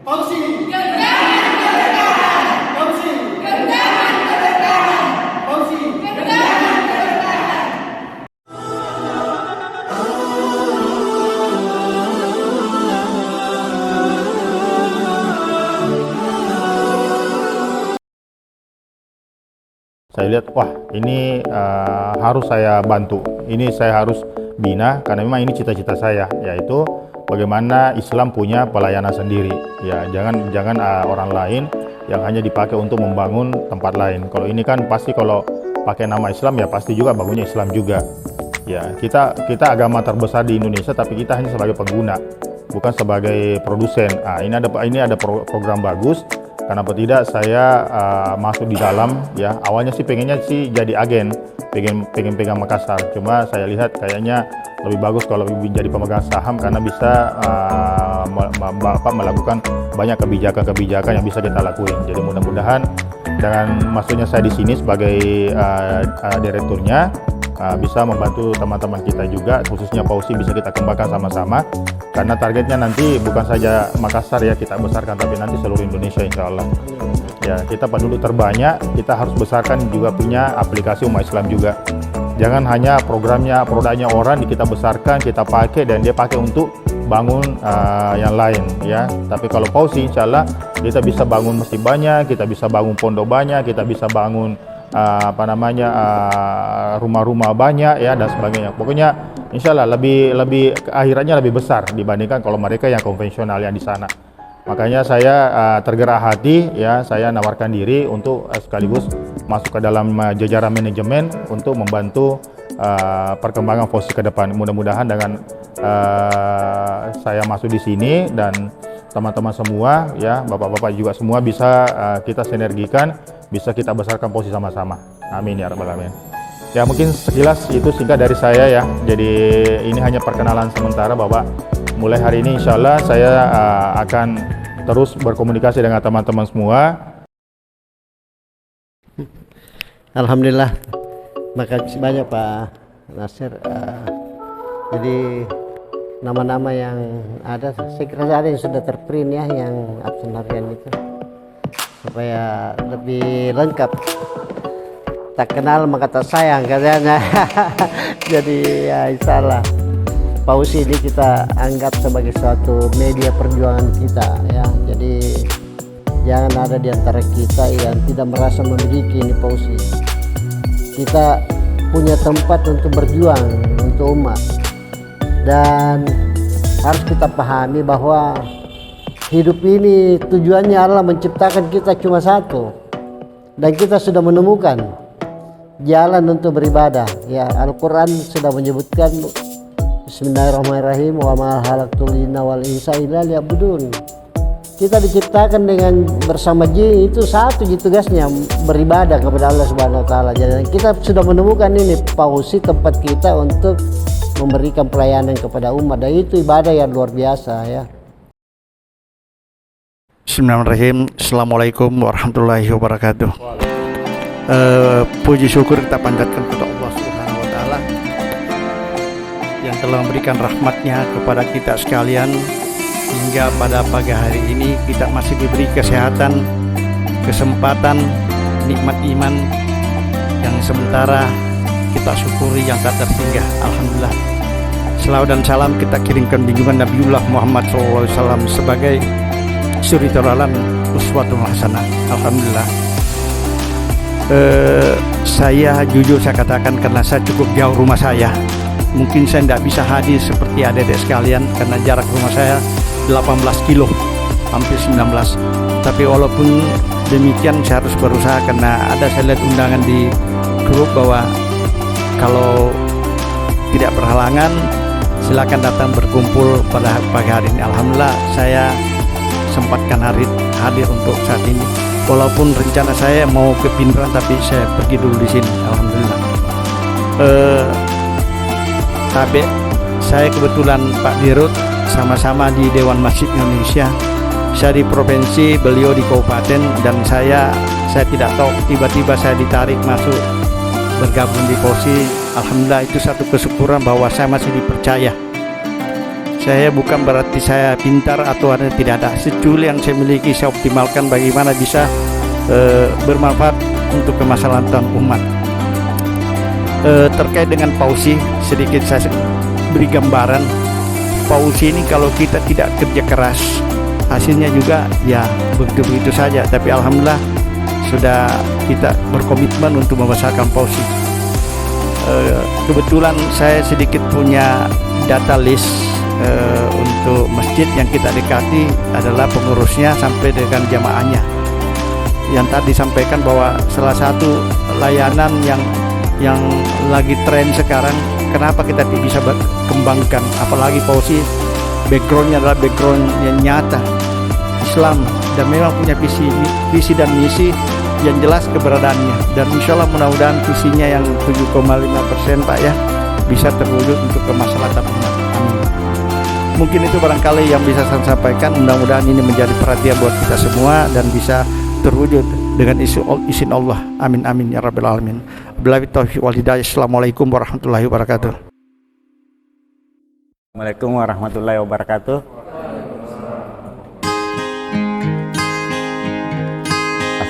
Fauzi, Gendangan Kemerdekaan. Fauzi, Gendangan Kemerdekaan. Fauzi, Gendangan Kemerdekaan. Saya lihat, wah ini harus saya bantu, ini saya harus bina karena memang ini cita-cita saya, yaitu bagaimana Islam punya pelayanan sendiri. Ya, jangan orang lain yang hanya dipakai untuk membangun tempat lain. Kalau ini kan pasti kalau pakai nama Islam ya pasti juga bangunnya Islam juga. Ya, kita agama terbesar di Indonesia, tapi kita hanya sebagai pengguna, bukan sebagai produsen. Ini ada program bagus. Kenapa tidak saya masuk di dalam, ya awalnya sih pengennya sih jadi agen, pengen pegang Makassar, cuma saya lihat kayaknya lebih bagus kalau jadi pemegang saham karena bisa melakukan banyak kebijakan yang bisa kita lakuin. Jadi mudah-mudahan dengan maksudnya saya di sini sebagai direkturnya bisa membantu teman-teman kita juga, khususnya Fauzi bisa kita kembangkan sama-sama. Karena targetnya nanti bukan saja Makassar ya kita besarkan, tapi nanti seluruh Indonesia insya Allah. Ya, kita penduduk terbanyak, kita harus besarkan juga punya aplikasi umat Islam juga. Jangan hanya produknya orang kita besarkan, kita pakai dan dia pakai untuk bangun yang lain ya. Tapi kalau Fauzi insya Allah kita bisa bangun masjid banyak, kita bisa bangun pondok banyak, kita bisa bangun rumah-rumah banyak ya dan sebagainya. Pokoknya insya Allah lebih akhirannya lebih besar dibandingkan kalau mereka yang konvensional yang di sana. Makanya saya tergerak hati ya, saya nawarkan diri untuk sekaligus masuk ke dalam jajaran manajemen untuk membantu perkembangan Fauzi ke depan. Mudah-mudahan dengan saya masuk di sini dan teman-teman semua ya, bapak-bapak juga semua bisa kita sinergikan, bisa kita besarkan Fauzi sama-sama. Amin ya rabbal alamin. Ya mungkin sekilas itu singkat dari saya ya. Jadi ini hanya perkenalan sementara Bapak. Mulai hari ini insya Allah saya akan terus berkomunikasi dengan teman-teman semua. Alhamdulillah, makasih banyak Pak Nasir. Jadi nama-nama yang ada, saya kira ada yang sudah terprint ya, yang absen harian itu, supaya lebih lengkap. Tak kenal maka tak sayang katanya. Jadi ya insya Allah Fauzi ini kita anggap sebagai suatu media perjuangan kita ya. Jadi jangan ada di antara kita yang tidak merasa memiliki ini Fauzi. Kita punya tempat untuk berjuang untuk umat, dan harus kita pahami bahwa hidup ini tujuannya Allah menciptakan kita cuma satu, dan kita sudah menemukan jalan untuk beribadah ya. Al-Quran sudah menyebutkan Bismillahirrahmanirrahim, wa ma khalaqtul jinna wal insa illa liya'budun. Kita diciptakan dengan bersama jin, itu satu tugasnya, beribadah kepada Allah Subhanahu wa taala. Jadi kita sudah menemukan ini Fauzi, tempat kita untuk memberikan pelayanan kepada umat, dan itu ibadah yang luar biasa ya. Bismillahirrahmanirrahim. Assalamualaikum warahmatullahi wabarakatuh. Puji syukur kita panjatkan kepada Allah Subhanahu wa taala yang telah memberikan rahmatnya kepada kita sekalian hingga pada pagi hari ini kita masih diberi kesehatan, kesempatan, nikmat iman yang sementara kita syukuri yang tak tersinggah. Alhamdulillah. Selawat dan salam kita kirimkan junjungan Nabiullah Muhammad SAW sebagai suri tauladan uswatun hasanah. Alhamdulillah. Saya jujur saya katakan karena saya cukup jauh rumah saya, mungkin saya tidak bisa hadir seperti adik-adik sekalian karena jarak rumah saya 18 kilo, hampir 19. Tapi walaupun demikian saya harus berusaha karena ada saya lihat undangan di grup bahwa kalau tidak berhalangan silakan datang berkumpul pada pagi hari ini. Alhamdulillah saya sempatkan hadir untuk saat ini. Walaupun rencana saya mau ke Pindrang tapi saya pergi dulu di sini. Alhamdulillah. Saya kebetulan Pak Dirut sama-sama di Dewan Masjid Indonesia. Saya di provinsi, beliau di kabupaten, dan saya tidak tahu tiba-tiba saya ditarik masuk bergabung di Fauzi. Alhamdulillah itu satu kesyukuran bahwa saya masih dipercaya. Saya bukan berarti saya pintar atau ada, tidak ada. Seculi yang saya miliki saya optimalkan bagaimana bisa bermanfaat untuk kemaslahatan umat. Terkait dengan Pausi, sedikit saya beri gambaran. Pausi ini kalau kita tidak kerja keras, hasilnya juga ya begitu-begitu saja. Tapi alhamdulillah sudah kita berkomitmen untuk membesarkan Pausi. Kebetulan saya sedikit punya data list untuk masjid yang kita dekati adalah pengurusnya sampai dengan jamaahnya. Yang tadi disampaikan bahwa salah satu layanan yang lagi tren sekarang, kenapa kita tidak bisa kembangkan, apalagi Pausi backgroundnya adalah background yang nyata Islam dan memang punya visi dan misi yang jelas keberadaannya, dan insya Allah mudah-mudahan visinya yang 7,5% Pak ya bisa terwujud untuk kemaslahatan umat. Amin. Mungkin itu barangkali yang bisa saya sampaikan. Mudah-mudahan ini menjadi perhatian buat kita semua dan bisa terwujud dengan izin Allah. Amin amin ya rabbal alamin. Billahi taufiq wal hidayah. Assalamualaikum warahmatullahi wabarakatuh. Assalamualaikum warahmatullahi wabarakatuh.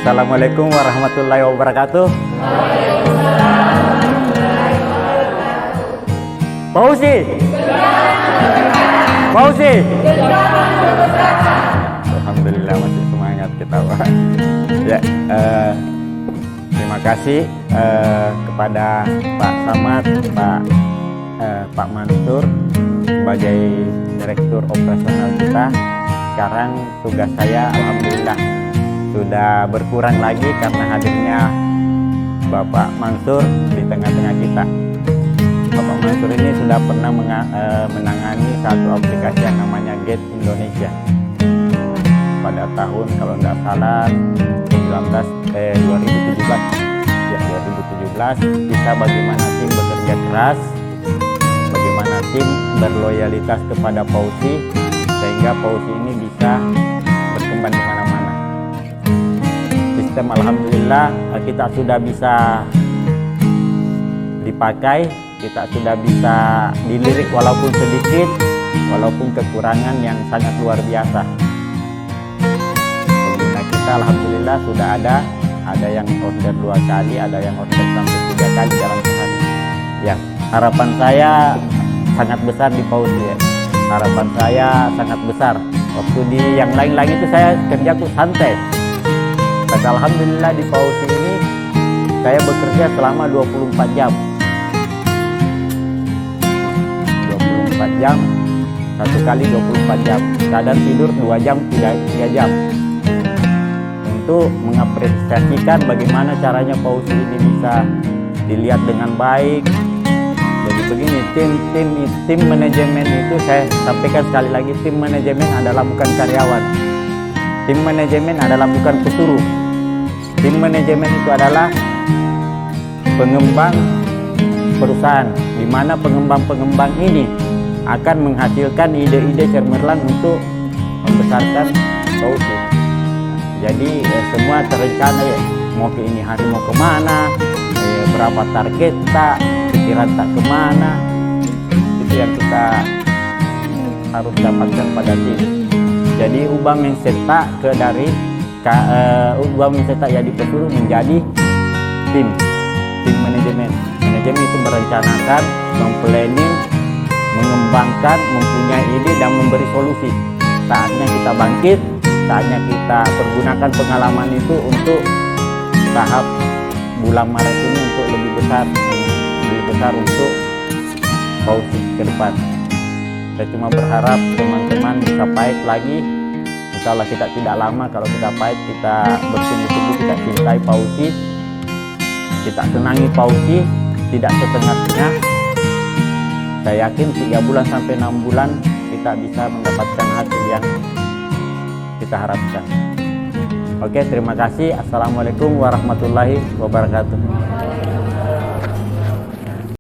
Assalamualaikum warahmatullahi wabarakatuh. Pausi. Pausi. Alhamdulillah masih semangat kita, Pak. Ya, terima kasih kepada Pak Samad, Pak Mansur sebagai Direktur Operasional kita. Sekarang tugas saya alhamdulillah sudah berkurang lagi karena hadirnya Bapak Mansur di tengah-tengah kita. Bapak Mansur ini sudah pernah menangani satu aplikasi yang namanya Gate Indonesia pada tahun kalau tidak salah 2017 ya 2017. Kita bagaimana tim bekerja keras, bagaimana tim berloyalitas kepada Pausi sehingga Pausi ini bisa berkembang di mana-mana. Sistem alhamdulillah kita sudah bisa dipakai, kita sudah bisa dilirik walaupun sedikit, walaupun kekurangan yang sangat luar biasa. Pengguna kita alhamdulillah sudah ada yang order 2 kali, ada yang order sampai 3 kali dalam sehari. Ya, harapan saya sangat besar di Pausi ya. Harapan saya sangat besar. Waktu di yang lain-lain itu saya kerja tuh santai. Dan alhamdulillah di Pausi ini saya bekerja selama 24 jam. 24 jam, satu kali 24 jam. Kadang tidur 2 jam, 3 jam. Untuk mengapresiasikan bagaimana caranya Pausi ini bisa dilihat dengan baik. Jadi begini, tim manajemen itu saya sampaikan sekali lagi, tim manajemen adalah bukan karyawan. Tim manajemen adalah bukan pesuruh. Tim manajemen itu adalah pengembang perusahaan, di mana pengembang-pengembang ini akan menghasilkan ide-ide cemerlang untuk membesarkan Pausi. Jadi semua terencana ya, mau ke ini hari mau kemana, berapa target tak, pikiran tak kemana, itu yang kita harus dapatkan pada tim. Jadi ubah mindset tak ubah mindset tak jadi pesuruh menjadi tim manajemen. Manajemen itu merencanakan, memplanning, mengembangkan, mempunyai ide dan memberi solusi. Saatnya kita bangkit, saatnya kita pergunakan pengalaman itu untuk tahap bulan Maret ini untuk lebih besar untuk Pausi ke depan. Saya cuma berharap teman-teman bisa pahit lagi. Insya Allah kita tidak lama kalau kita pahit, kita bersungguh-sungguh, kita cintai Pausi, kita senangi Pausi, tidak setengah-tengah. Saya yakin 3 bulan sampai 6 bulan kita bisa mendapatkan hasil yang kita harapkan. Oke, terima kasih. Assalamualaikum warahmatullahi wabarakatuh.